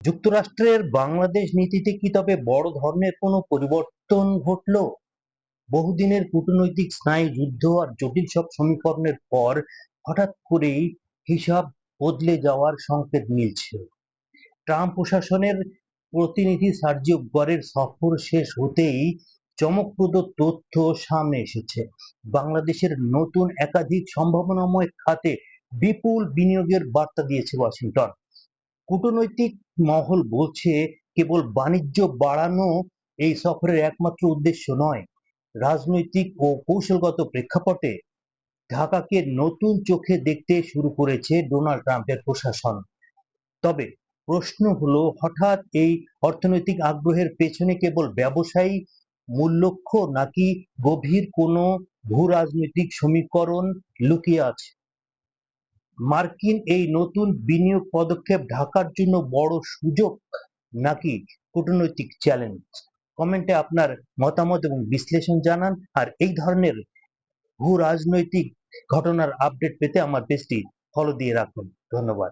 যুক্তরাষ্ট্রের বাংলাদেশ নীতিতে কি তবে বড় ধরনের কোনো পরিবর্তন ঘটল? বহুদিনের কূটনৈতিক স্নায়ুযুদ্ধ আর জটিল সব সমীকরণের পর হঠাৎ করেই হিসাব বদলে যাওয়ার সংকেত মিলছে। ট্রাম্প প্রশাসনের প্রতিনিধি সার্জিও গরের সফর শেষ হতেই চমকপ্রদ তথ্য সামনে এসেছে। বাংলাদেশের নতুন একাধিক সম্ভাবনাময় খাতে বিপুল বিনিয়োগের বার্তা দিয়েছে ওয়াশিংটন। কূটনৈতিক মহল বলছে কেবল বাণিজ্য বাড়ানো এই সফরের একমাত্র উদ্দেশ্য নয়। রাজনৈতিক ও কৌশলগত প্রেক্ষাপটে ঢাকাকে নতুন চোখে দেখতে শুরু করেছে ডোনাল্ড ট্রাম্পের প্রশাসন। তবে প্রশ্ন হলো, হঠাৎ এই অর্থনৈতিক আগ্রহের পেছনে কেবল ব্যবসায়ী মূল লক্ষ্য, নাকি গভীর কোনো ভূ রাজনৈতিক সমীকরণ লুকিয়ে আছে? মার্কিন এই নতুন বিনিয়োগ পদক্ষেপ ঢাকার জন্য বড় সুযোগ নাকি কূটনৈতিক চ্যালেঞ্জ? কমেন্টে আপনার মতামত এবং বিশ্লেষণ জানান। আর এই ধরনের ভূ রাজনৈতিক ঘটনার আপডেট পেতে আমার পেজটি ফলো দিয়ে রাখুন। ধন্যবাদ।